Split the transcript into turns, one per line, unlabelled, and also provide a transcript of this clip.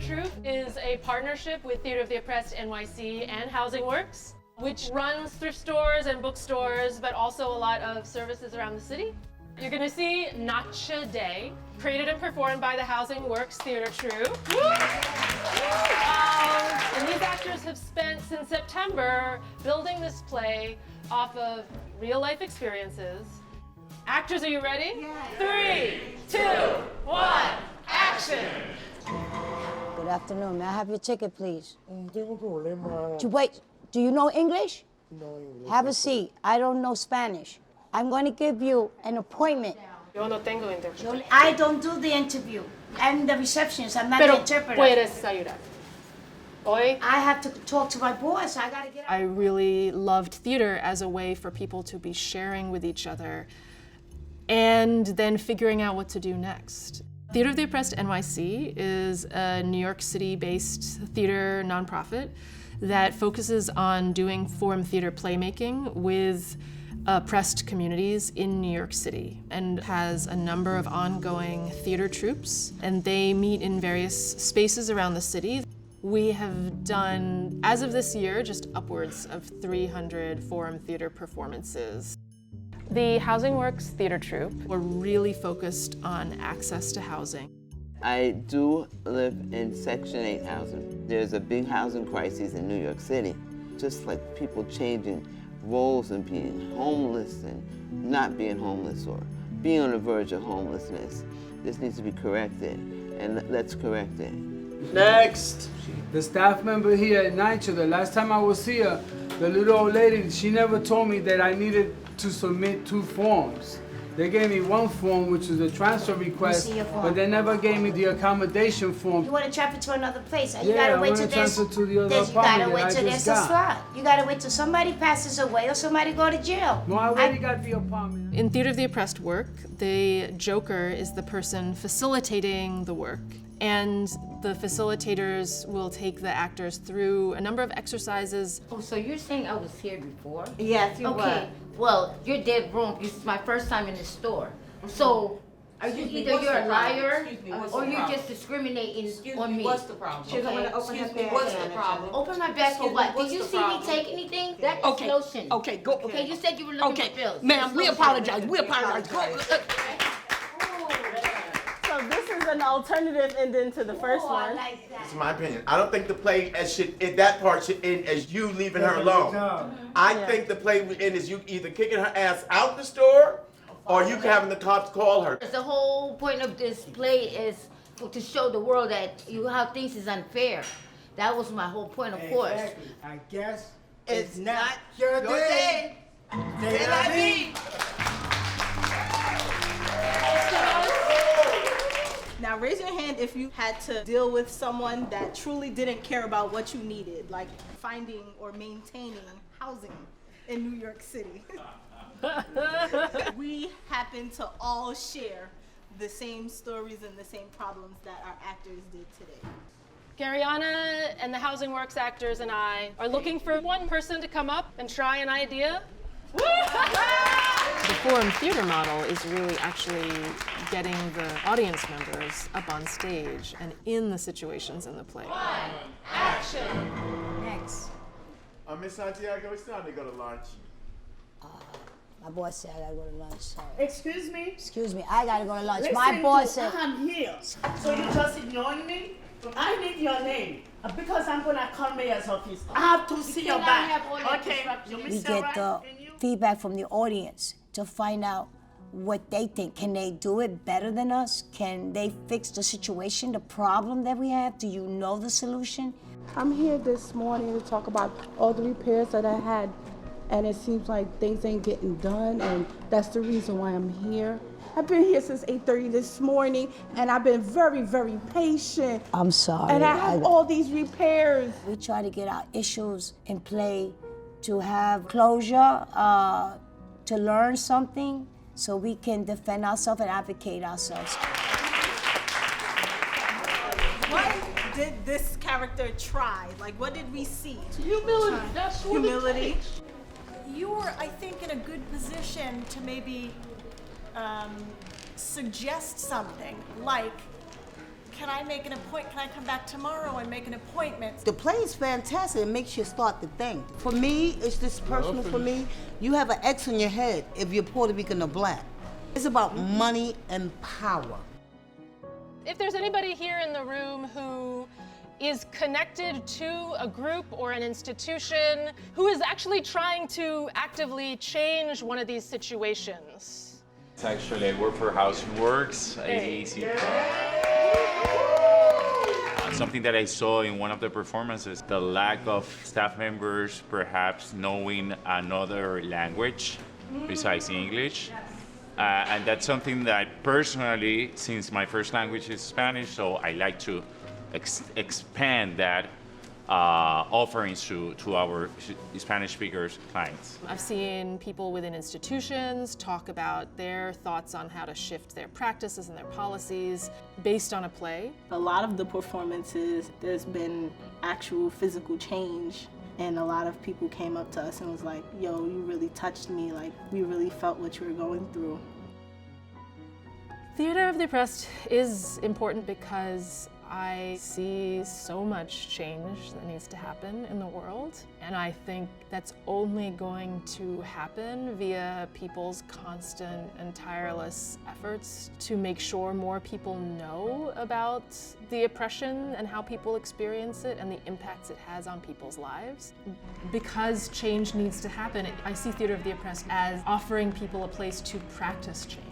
Troupe is a partnership with Theater of the Oppressed NYC and Housing Works, which runs thrift stores and bookstores, but also a lot of services around the city. You're gonna see Nacha Day, created and performed by the Housing Works Theater Troupe. And these actors have spent since September building this play off of real life experiences. Actors, are you ready? Yeah. 3, 2, 1, action!
Good afternoon. May I have your ticket, please?
Tengo problemas.
Wait, do you know English?
No inglés.
Have a seat. I don't know Spanish. I'm going to give you an appointment.
Yo no tengo interpretación.
I don't do the interview. I'm the receptionist. I'm not
Pero
the interpreter.
puedes ayudar. Hoy,
I have to talk to my boss. I got to get out.
I really loved theater as a way for people to be sharing with each other and then figuring out what to do next. Theater of the Oppressed NYC is a New York City-based theater nonprofit that focuses on doing forum theater playmaking with oppressed communities in New York City and has a number of ongoing theater troupes, and they meet in various spaces around the city. We have done, as of this year, just upwards of 300 forum theater performances. The Housing Works Theater Troupe, we're really focused on access to housing.
I do live in Section 8 housing. There's a big housing crisis in New York City. Just like people changing roles and being homeless and not being homeless or being on the verge of homelessness. This needs to be corrected, and let's correct it.
Next.
The staff member here at NYCHA, the last time I was here, the little old lady, she never told me that I needed to submit 2 forms. They gave me 1 form, which was a transfer request,
see your form.
but they never gave me the accommodation form.
You want to transfer to another place. You
Yeah,
gotta
I
wait
wanna
till there's,
transfer to the other
you gotta
apartment
wait
that I
till
just
there's a
got.
slot. You gotta wait till somebody passes away or somebody go to jail.
No, I already got the apartment.
In Theater of the Oppressed work, the Joker is the person facilitating the work, and the facilitators will take the actors through a number of exercises.
Oh, so you're saying I was here before?
Yes, you
Okay. Well, you're dead wrong. This is my first time in the store. So, are you
Excuse me,
either
what's
you're
the
a
problem?
liar
Excuse me, what's
or
the
you're
problem?
just discriminating
Excuse
on
me,
me?
what's the problem?
She's
Okay,
gonna
open excuse her me, bag, what's the manager. problem?
Open my bag for
Excuse me,
what?
what's
Did you
the
see me
problem?
take anything? That is
Okay,
lotion.
okay, go.
Okay, you said you were looking
Okay,
for bills.
ma'am, we
It's lotion.
apologize. We apologize. Go.
So this is an alternative ending to the first
Oh, I
one.
like that.
It's my opinion. I don't think the play that part should end as you leaving her alone. I think the play would end as you either kicking her ass out the store or you having the cops call her.
The whole point of this play is to show the world that how things is unfair. That was my whole point, of course.
Exactly. I guess
It's not your day.
Say la vie.
Now raise your hand if you had to deal with someone that truly didn't care about what you needed, like finding or maintaining housing in New York City. We happen to all share the same stories and the same problems that our actors did today.
Garyana and the Housing Works actors and I are looking for one person to come up and try an idea. The forum theater model is really actually getting the audience members up on stage and in the situations in the play.
Next.
Miss Santiago, it's time to go to lunch.
My boss said I gotta go to lunch. Sorry.
Excuse me?
Excuse me, I gotta go to lunch.
Listen
My boss
to-
said.
I'm here. So you just ignoring me? I need your name because I'm gonna call mayor's office. I have to see your
cannot
back.
have all that
Okay,
disruption.
you
We
Mr.
get
Right?
the
And you?
feedback from the audience to find out what they think. Can they do it better than us? Can they fix the situation, the problem that we have? Do you know the solution?
I'm here this morning to talk about all the repairs that I had, and it seems like things ain't getting done, and that's the reason why I'm here. I've been here since 8:30 this morning, and I've been very, very patient.
I'm sorry.
And I have all these repairs.
We try to get our issues in play to have closure, to learn something so we can defend ourselves and advocate ourselves.
What did this character try? Like, what did we see?
Humility. That's what
Humility.
You were, I think, in a good position to maybe suggest something like, can I make an appointment? Can I come back tomorrow and make an appointment?
The play is fantastic. It makes you start to think. For me, it's just personal for me. You have an X on your head if you're Puerto Rican or black. It's about money and power.
If there's anybody here in the room who is connected to a group or an institution who is actually trying to actively change one of these situations.
It's actually, I work for Housing Works, AAC. Something that I saw in one of the performances, the lack of staff members perhaps knowing another language besides English. And that's something that personally, since my first language is Spanish, so I like to expand that offerings to our Spanish speakers clients.
I've seen people within institutions talk about their thoughts on how to shift their practices and their policies based on a play.
A lot of the performances, there's been actual physical change. And a lot of people came up to us and was like, yo, you really touched me. Like, we really felt what you were going through.
Theater of the Oppressed is important because I see so much change that needs to happen in the world. And I think that's only going to happen via people's constant and tireless efforts to make sure more people know about the oppression and how people experience it and the impacts it has on people's lives. Because change needs to happen, I see Theater of the Oppressed as offering people a place to practice change.